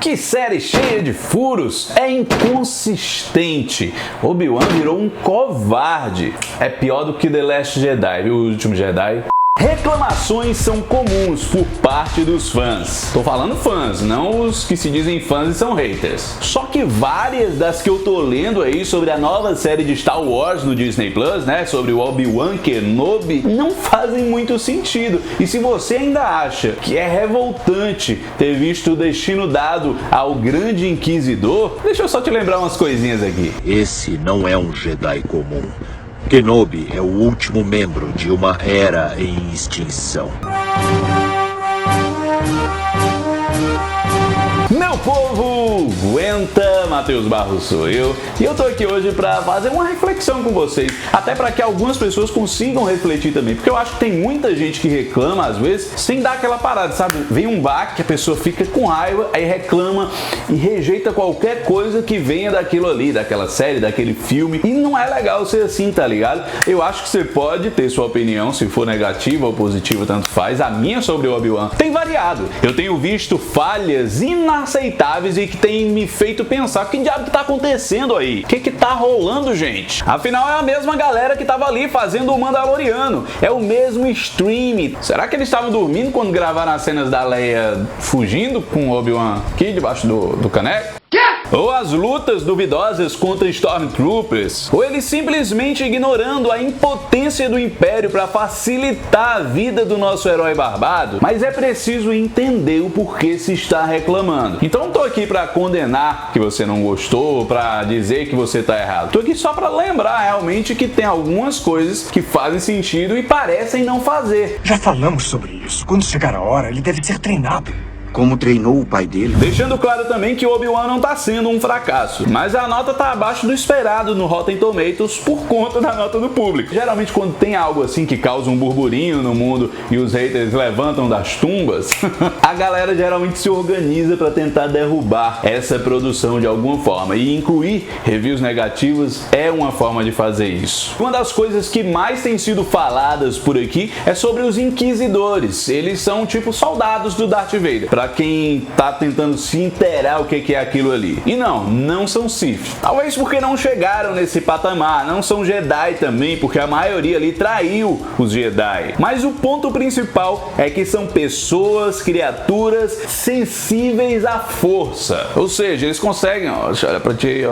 Que série cheia de furos, é inconsistente. Obi-Wan virou um covarde. É pior do que The Last Jedi, viu? O Último Jedi. Reclamações são comuns por parte dos fãs. Tô falando fãs, não os que se dizem fãs e são haters. Só que várias das que eu tô lendo aí sobre a nova série de Star Wars no Disney Plus, né, sobre o Obi-Wan Kenobi, não fazem muito sentido. E se você ainda acha que é revoltante ter visto o destino dado ao grande Inquisidor, deixa eu só te lembrar umas coisinhas aqui. Esse não é um Jedi comum. Kenobi é o último membro de uma era em extinção. Meu povo, aguenta, Matheus Barros sou eu, e eu tô aqui hoje pra fazer uma reflexão com vocês, até pra que algumas pessoas consigam refletir também, porque eu acho que tem muita gente que reclama às vezes sem dar aquela parada, sabe? Vem um baque, a pessoa fica com raiva, aí reclama e rejeita qualquer coisa que venha daquilo ali, daquela série, daquele filme, e não é legal ser assim, tá ligado? Eu acho que você pode ter sua opinião, se for negativa ou positiva, tanto faz. A minha sobre o Obi-Wan tem variado. Eu tenho visto falhas inaceitáveis e que tem me feito pensar: que diabo que tá acontecendo aí? O que tá rolando, gente? Afinal, é a mesma galera que tava ali fazendo o Mandaloriano. É o mesmo stream. Será que eles estavam dormindo quando gravaram as cenas da Leia fugindo com o Obi-Wan aqui debaixo do caneco? Ou as lutas duvidosas contra Stormtroopers, ou eles simplesmente ignorando a impotência do Império para facilitar a vida do nosso herói barbado. Mas é preciso entender o porquê se está reclamando. Então não tô aqui para condenar que você não gostou, para dizer que você tá errado. Tô aqui só para lembrar realmente que tem algumas coisas que fazem sentido e parecem não fazer. Já falamos sobre isso. Quando chegar a hora, ele deve ser treinado. Como treinou o pai dele? Deixando claro também que o Obi-Wan não tá sendo um fracasso, mas a nota tá abaixo do esperado no Rotten Tomatoes por conta da nota do público. Geralmente quando tem algo assim que causa um burburinho no mundo e os haters levantam das tumbas, a galera geralmente se organiza para tentar derrubar essa produção de alguma forma, e incluir reviews negativas é uma forma de fazer isso. Uma das coisas que mais tem sido faladas por aqui é sobre os Inquisidores. Eles são tipo soldados do Darth Vader, pra quem tá tentando se inteirar o que é aquilo ali. E não são Sith. Talvez porque não chegaram nesse patamar, não são Jedi também, porque a maioria ali traiu os Jedi. Mas o ponto principal é que são pessoas, criaturas sensíveis à força. Ou seja, eles conseguem, ó, olha pra ti,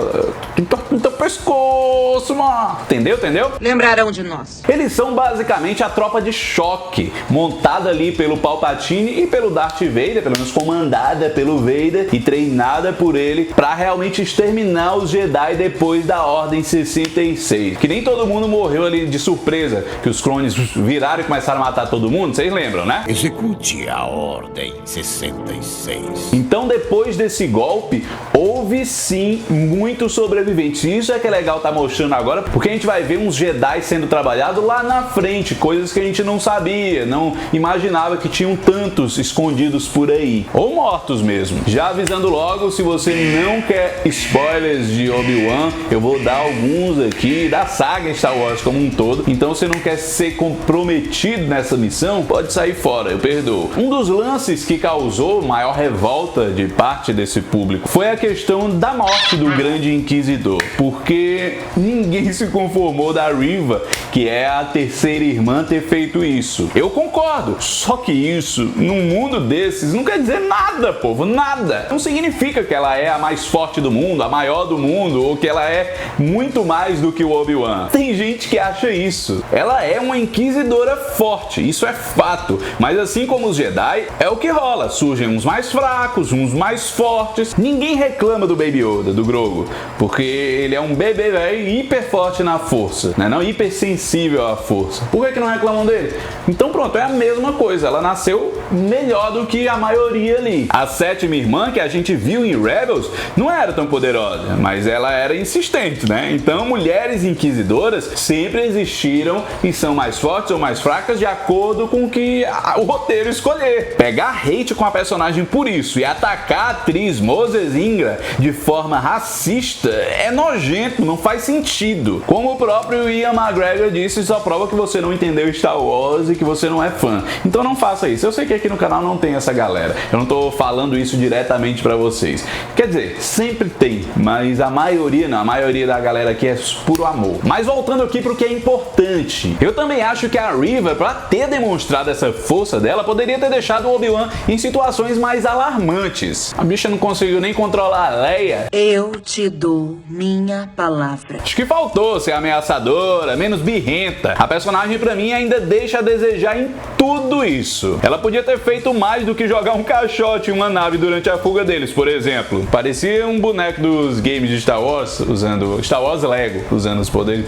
no teu pescoço, mano. Entendeu? Lembrarão de nós. Eles são basicamente a tropa de choque, montada ali pelo Palpatine e pelo Darth Vader, pelo menos comandada pelo Vader e treinada por ele para realmente exterminar os Jedi depois da Ordem 66. Que nem todo mundo morreu ali de surpresa, que os clones viraram e começaram a matar todo mundo, vocês lembram, né? Execute a Ordem 66. Então, depois desse golpe, houve sim muitos sobreviventes. E isso é que é legal tá mostrando agora, porque a gente vai ver uns Jedi sendo trabalhados lá na frente, coisas que a gente não sabia, não imaginava que tinham tantos escondidos por aí. Ou mortos mesmo. Já avisando logo, se você não quer spoilers de Obi-Wan, eu vou dar alguns aqui da saga Star Wars como um todo. Então, se não quer ser comprometido nessa missão, pode sair fora, eu perdoo. Um dos lances que causou maior revolta de parte desse público foi a questão da morte do grande Inquisidor, porque ninguém se conformou da Reva, que é a terceira irmã, ter feito isso. Eu concordo, só que isso, num mundo desses, não quer dizer nada, povo, nada. Não significa que ela é a mais forte do mundo, a maior do mundo, ou que ela é muito mais do que o Obi-Wan. Tem gente que acha isso. Ela é uma inquisidora forte, isso é fato. Mas assim como os Jedi, é o que rola. Surgem uns mais fracos, uns mais fortes. Ninguém reclama do Baby Yoda, do Grogu, porque ele é um bebê velho hiper forte na força, né? Não hipersensível à força. Por que não reclamam dele? Então pronto, é a mesma coisa. Ela nasceu melhor do que a maioria ali. A sétima irmã, que a gente viu em Rebels, não era tão poderosa, mas ela era insistente, né? Então, mulheres inquisidoras sempre existiram e são mais fortes ou mais fracas de acordo com o que o roteiro escolher. Pegar hate com a personagem por isso e atacar a atriz Moses Ingram de forma racista é nojento, não faz sentido. Como o próprio Ian McGregor disse, só prova que você não entendeu Star Wars e que você não é fã. Então não faça isso. Eu sei que aqui no canal não tem essa galera, Eu não tô falando isso diretamente pra vocês. Quer dizer, sempre tem, mas a maioria não. A maioria da galera aqui é puro amor. Mas voltando aqui pro que é importante. Eu também acho que a Reva, pra ter demonstrado essa força dela, poderia ter deixado o Obi-Wan em situações mais alarmantes. A bicha não conseguiu nem controlar a Leia. Eu te dou minha palavra. Acho que faltou ser ameaçadora, menos birrenta. A personagem pra mim ainda deixa a desejar em tudo isso. Ela podia ter feito mais do que jogar um caixote em uma nave durante a fuga deles, por exemplo. Parecia um boneco dos games de Star Wars, usando Star Wars Lego, usando os poderes.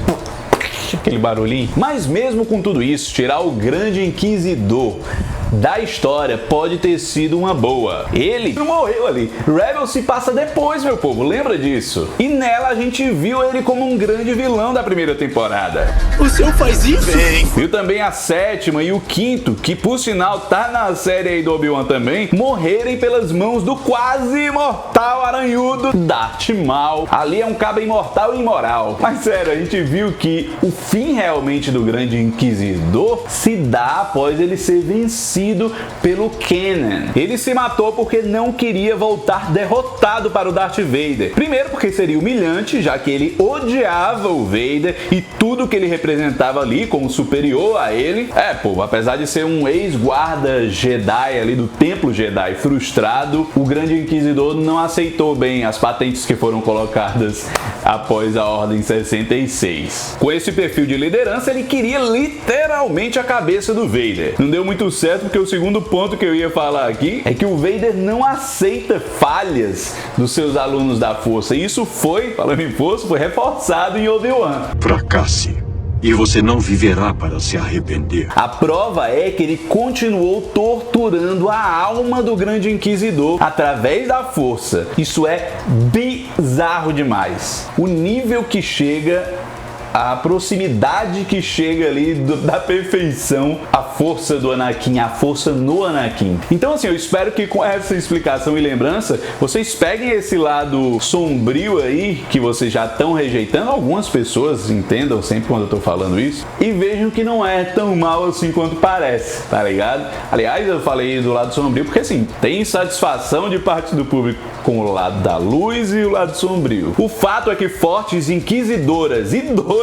Aquele barulhinho. Mas mesmo com tudo isso, tirar o Grande Inquisidor da história pode ter sido uma boa. Ele não morreu ali. Rebels se passa depois, meu povo, lembra disso? E nela a gente viu ele como um grande vilão da primeira temporada. O senhor faz isso? Viu também a 7ª e o 5º, que por sinal tá na série aí do Obi-Wan também, morrerem pelas mãos do quase imortal aranhudo Darth Maul. Ali é um cabo imortal e imoral. Mas sério, a gente viu que o fim realmente do Grande Inquisidor se dá após ele ser vencido pelo Kanan. Ele se matou porque não queria voltar derrotado para o Darth Vader. Primeiro porque seria humilhante, já que ele odiava o Vader e tudo que ele representava ali como superior a ele. Pô, apesar de ser um ex-guarda Jedi ali do Templo Jedi frustrado, o Grande Inquisidor não aceitou bem as patentes que foram colocadas após a Ordem 66. Com esse perfil de liderança, ele queria literalmente a cabeça do Vader. Não deu muito certo, porque o segundo ponto que eu ia falar aqui é que o Vader não aceita falhas dos seus alunos da força. E isso foi, falando em força, foi reforçado em Obi-Wan. Fracasse, e você não viverá para se arrepender. A prova é que ele continuou torturando a alma do Grande Inquisidor através da força. Isso é bizarro demais. O nível que chega, a proximidade que chega ali da perfeição, a força do Anakin, a força no Anakin. Então assim, eu espero que com essa explicação e lembrança, vocês peguem esse lado sombrio aí, que vocês já estão rejeitando, algumas pessoas entendam sempre quando eu tô falando isso, e vejam que não é tão mal assim quanto parece, tá ligado? Aliás, eu falei do lado sombrio porque assim, tem satisfação de parte do público com o lado da luz e o lado sombrio. O fato é que fortes inquisidoras e dores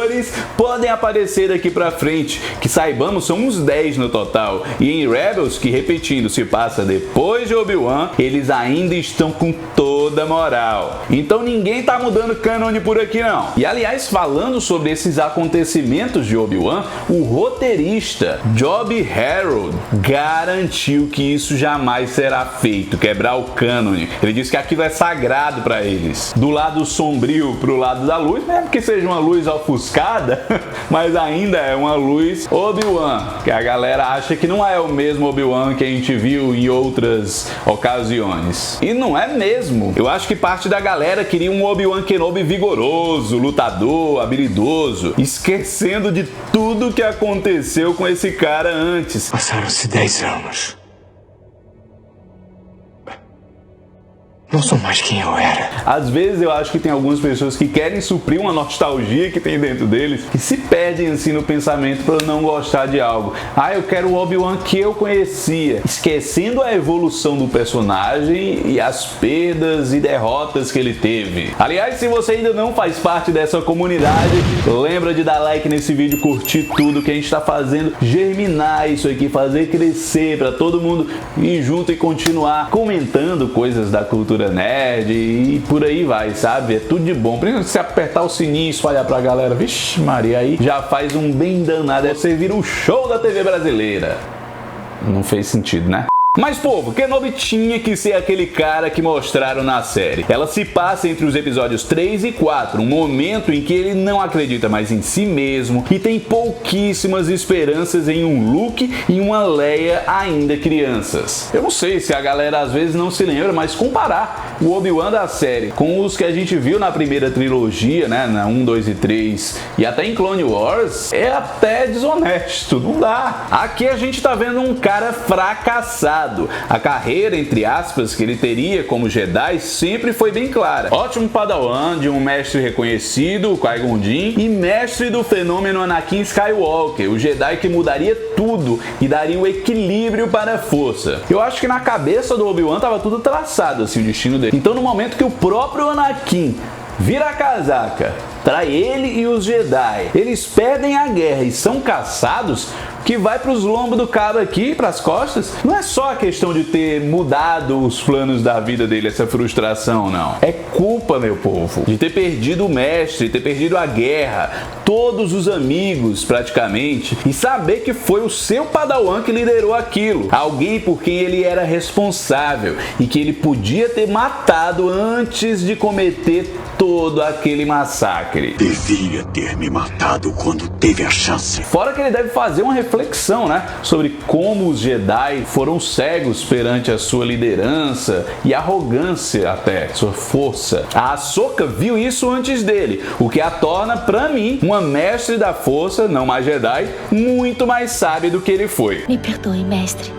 podem aparecer daqui pra frente, que saibamos são uns 10 no total, e em Rebels, que repetindo se passa depois de Obi-Wan, eles ainda estão com toda a moral. Então ninguém tá mudando cânone por aqui não. E aliás, falando sobre esses acontecimentos de Obi-Wan, o roteirista Joby Harold garantiu que isso jamais será feito, quebrar o cânone. Ele disse que aquilo é sagrado para eles. Do lado sombrio pro lado da luz, mesmo que seja uma luz ofuscada, mas ainda é uma luz Obi-Wan, que a galera acha que não é o mesmo Obi-Wan que a gente viu em outras ocasiões. E não é mesmo. Eu acho que parte da galera queria um Obi-Wan Kenobi vigoroso, lutador, habilidoso, esquecendo de tudo que aconteceu com esse cara antes. Passaram-se 10 anos. Não sou mais quem eu era. Às vezes eu acho que tem algumas pessoas que querem suprir uma nostalgia que tem dentro deles e se perdem assim no pensamento para não gostar de algo. Eu quero o Obi-Wan que eu conhecia, esquecendo a evolução do personagem e as perdas e derrotas que ele teve. Aliás, se você ainda não faz parte dessa comunidade, lembra de dar like nesse vídeo, curtir tudo que a gente está fazendo, germinar isso aqui, fazer crescer para todo mundo ir junto e continuar comentando coisas da cultura nerd e por aí vai, sabe? É tudo de bom. Principalmente se apertar o sininho e espalhar pra galera, vixe Maria, aí já faz um bem danado. Você vira o show da TV brasileira. Não fez sentido, né? Mas, povo, Kenobi tinha que ser aquele cara que mostraram na série. Ela se passa entre os episódios 3 e 4, um momento em que ele não acredita mais em si mesmo e tem pouquíssimas esperanças em um Luke e uma Leia ainda crianças. Eu não sei se a galera às vezes não se lembra, mas comparar o Obi-Wan da série com os que a gente viu na primeira trilogia, né, na 1, 2 e 3 e até em Clone Wars, é até desonesto, não dá. Aqui a gente tá vendo um cara fracassado, mudado. A carreira, entre aspas, que ele teria como Jedi sempre foi bem clara. Ótimo padawan de um mestre reconhecido, o Qui-Gon Jinn, e mestre do fenômeno Anakin Skywalker, o Jedi que mudaria tudo e daria o equilíbrio para a força. Eu acho que na cabeça do Obi-Wan tava tudo traçado, assim, o destino dele. Então no momento que o próprio Anakin vira a casaca, trai ele e os Jedi, eles perdem a guerra e são caçados, que vai pros lombos do cara aqui, pras costas, não é só a questão de ter mudado os planos da vida dele, essa frustração, não. É culpa, meu povo, de ter perdido o mestre, ter perdido a guerra, todos os amigos, praticamente, e saber que foi o seu padawan que liderou aquilo, alguém por quem ele era responsável e que ele podia ter matado antes de cometer todo aquele massacre. Devia ter me matado quando teve a chance. Fora que ele deve fazer uma reflexão, né, sobre como os Jedi foram cegos perante a sua liderança e arrogância até, sua força. A Ahsoka viu isso antes dele, o que a torna, pra mim, uma mestre da força, não mais Jedi, muito mais sábia do que ele foi. Me perdoe, mestre,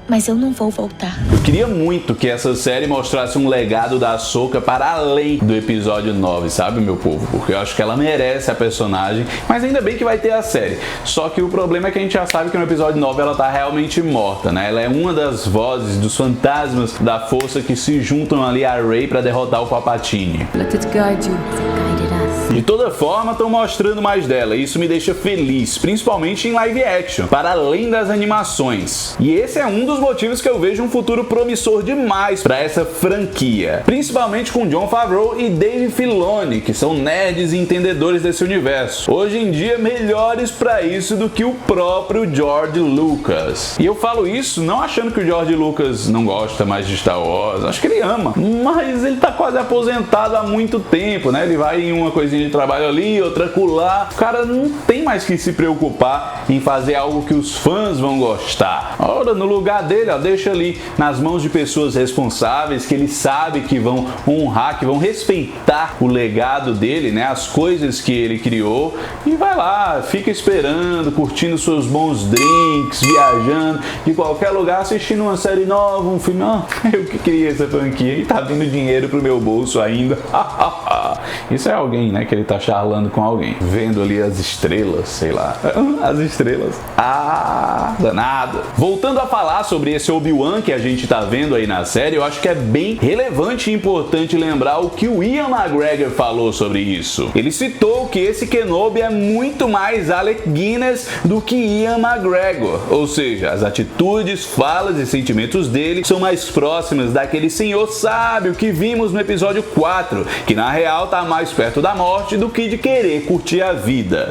mas eu não vou voltar. Eu queria muito que essa série mostrasse um legado da Ahsoka para além do episódio 9, sabe, meu povo? Porque eu acho que ela merece a personagem, mas ainda bem que vai ter a série. Só que o problema é que a gente já sabe que no episódio 9 ela tá realmente morta, né? Ela é uma das vozes dos fantasmas da força que se juntam ali a Rey para derrotar o Palpatine. Let it guide you. Guided us. De toda forma, estão mostrando mais dela, e isso me deixa feliz, principalmente em live action, para além das animações. E esse é um dos motivos que eu vejo um futuro promissor demais para essa franquia, principalmente com Jon Favreau e Dave Filoni, que são nerds e entendedores desse universo. Hoje em dia, melhores para isso do que o próprio George Lucas. E eu falo isso não achando que o George Lucas não gosta mais de Star Wars, acho que ele ama, mas ele tá quase aposentado há muito tempo, né? Ele vai em uma coisinha de trabalho ali, outra acolá. O cara não tem mais que se preocupar em fazer algo que os fãs vão gostar. Ora, no lugar dele, ó, deixa ali nas mãos de pessoas responsáveis, que ele sabe que vão honrar, que vão respeitar o legado dele, né? As coisas que ele criou, e vai lá, fica esperando, curtindo seus bons drinks, viajando de qualquer lugar, assistindo uma série nova, um filme. Eu que criei essa franquia e tá vindo dinheiro pro meu bolso ainda. Isso é alguém, né, que ele tá charlando com alguém, vendo ali as estrelas, sei lá, as estrelas. Danado. Voltando a falar sobre esse Obi-Wan que a gente tá vendo aí na série, eu acho que é bem relevante e importante lembrar o que o Ian McGregor falou sobre isso. Ele citou que esse Kenobi é muito mais Alec Guinness do que Ian McGregor, ou seja, as atitudes, falas e sentimentos dele são mais próximas daquele senhor sábio que vimos no episódio 4, que na real tá mais perto da morte do que de querer curtir a vida.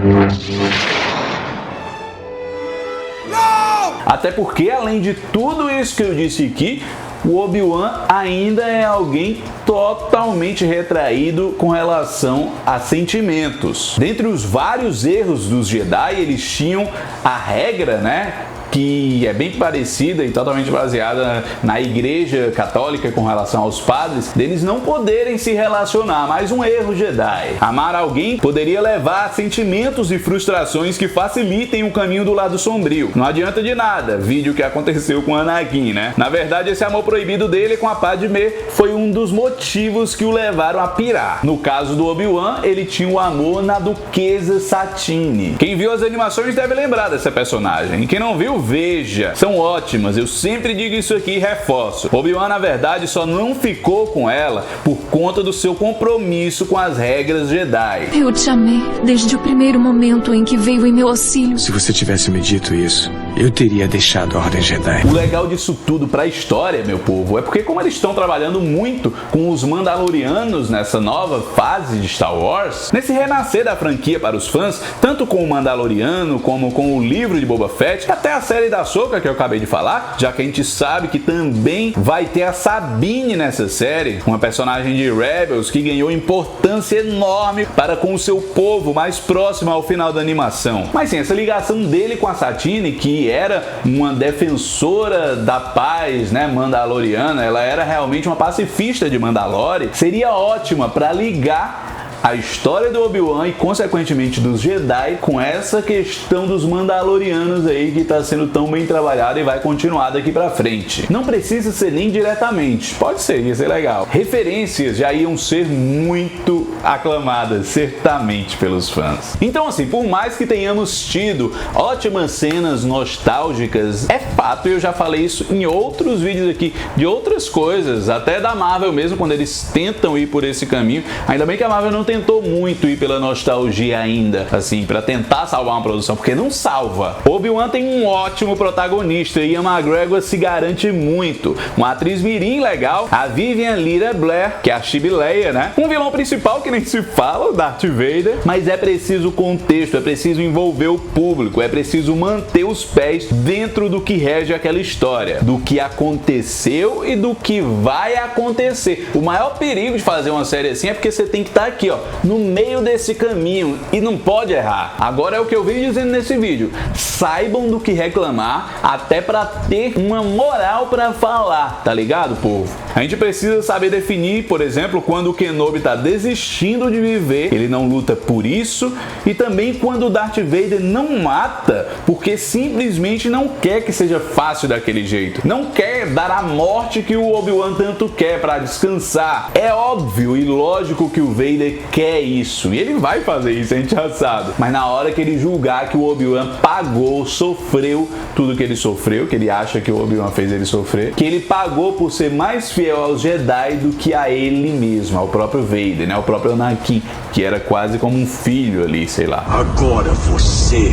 Até porque, além de tudo isso que eu disse aqui, o Obi-Wan ainda é alguém totalmente retraído com relação a sentimentos. Dentre os vários erros dos Jedi, eles tinham a regra, né, que é bem parecida e totalmente baseada na Igreja Católica com relação aos padres, deles não poderem se relacionar. Mais um erro Jedi. Amar alguém poderia levar a sentimentos e frustrações que facilitem o caminho do lado sombrio. Não adianta de nada, vídeo que aconteceu com Anakin, né? Na verdade, esse amor proibido dele com a Padmé foi um dos motivos que o levaram a pirar. No caso do Obi-Wan, ele tinha o amor na Duquesa Satine. Quem viu as animações deve lembrar dessa personagem. Quem não viu, veja, são ótimas, eu sempre digo isso aqui e reforço. Obi-Wan, na verdade, só não ficou com ela por conta do seu compromisso com as regras Jedi. Eu te amei desde o primeiro momento em que veio em meu auxílio. Se você tivesse me dito isso, eu teria deixado a Ordem Jedi. O legal disso tudo pra história, meu povo, é porque como eles estão trabalhando muito com os Mandalorianos nessa nova fase de Star Wars, nesse renascer da franquia para os fãs, tanto com o Mandaloriano como com o livro de Boba Fett, até a série da Ahsoka que eu acabei de falar, já que a gente sabe que também vai ter a Sabine nessa série, uma personagem de Rebels que ganhou importância enorme para com o seu povo mais próximo ao final da animação. Mas sim, essa ligação dele com a Satine, que era uma defensora da paz, né, mandaloriana, ela era realmente uma pacifista de Mandalore, seria ótima para ligar a história do Obi-Wan e consequentemente dos Jedi com essa questão dos Mandalorianos aí que tá sendo tão bem trabalhada e vai continuar daqui pra frente. Não precisa ser nem diretamente, pode ser, ia ser legal. Referências já iam ser muito aclamadas, certamente, pelos fãs. Então assim, por mais que tenhamos tido ótimas cenas nostálgicas, é fato, e eu já falei isso em outros vídeos aqui, de outras coisas, até da Marvel mesmo, quando eles tentam ir por esse caminho. Ainda bem que a Marvel não tentou muito ir pela nostalgia ainda, assim, pra tentar salvar uma produção, porque não salva. Obi-Wan tem um ótimo protagonista, Ian McGregor se garante muito. Uma atriz mirim legal, a Vivian Lyra Blair, que é a Chibi Leia, né? Um vilão principal que nem se fala, o Darth Vader, mas é preciso contexto, é preciso envolver o público, é preciso manter os pés dentro do que rege aquela história, do que aconteceu e do que vai acontecer. O maior perigo de fazer uma série assim é porque você tem que estar aqui, ó, no meio desse caminho e não pode errar. Agora é o que eu venho dizendo nesse vídeo, saibam do que reclamar, até pra ter uma moral pra falar, tá ligado, povo? A gente precisa saber definir, por exemplo, quando o Kenobi tá desistindo de viver, ele não luta por isso, e também quando o Darth Vader não mata porque simplesmente não quer que seja fácil daquele jeito, não quer dar a morte que o Obi-Wan tanto quer pra descansar. É óbvio e lógico que o Vader quer isso, e ele vai fazer isso, a gente já sabe, mas na hora que ele julgar que o Obi-Wan pagou, sofreu tudo que ele sofreu, que ele acha que o Obi-Wan fez ele sofrer, que ele pagou por ser mais fiel aos Jedi do que a ele mesmo, ao próprio Vader, né? O próprio Anakin, que era quase como um filho ali, sei lá. Agora você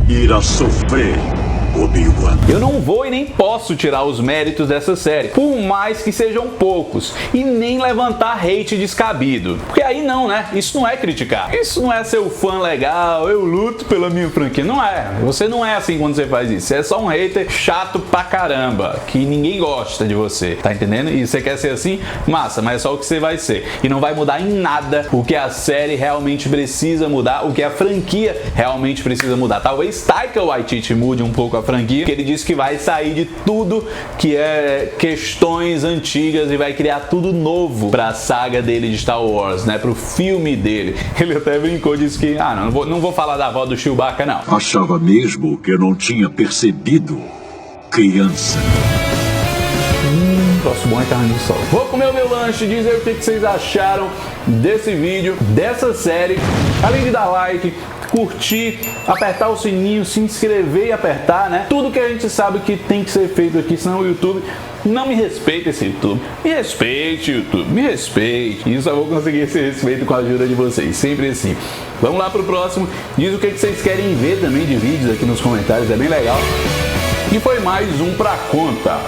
irá sofrer, Obi-Wan. Eu não vou e nem posso tirar os méritos dessa série, por mais que sejam poucos, e nem levantar hate descabido, porque aí não, né? Isso não é criticar, isso não é ser o fã legal, eu luto pela minha franquia, não é. Você não é assim quando você faz isso, você é só um hater chato pra caramba, que ninguém gosta de você, tá entendendo? E você quer ser assim? Massa, mas é só o que você vai ser, e não vai mudar em nada o que a série realmente precisa mudar, o que a franquia realmente precisa mudar. Talvez Taika Waititi mude um pouco a franquia, que ele disse que vai sair de tudo que é questões antigas e vai criar tudo novo pra saga dele de Star Wars, né, pro filme dele. Ele até brincou, disse que, não vou falar da avó do Chewbacca, não. Achava mesmo que eu não tinha percebido, criança. Troço bom é carne de sol. Vou comer o meu lanche, dizer o que vocês acharam desse vídeo, dessa série, além de dar like, curtir, apertar o sininho, se inscrever e apertar, né? Tudo que a gente sabe que tem que ser feito aqui, senão o YouTube não me respeita, esse YouTube. Me respeite, YouTube, me respeite. E eu só vou conseguir esse respeito com a ajuda de vocês, sempre assim. Vamos lá pro próximo. Diz o que vocês querem ver também de vídeos aqui nos comentários, é bem legal. E foi mais um Pra Conta.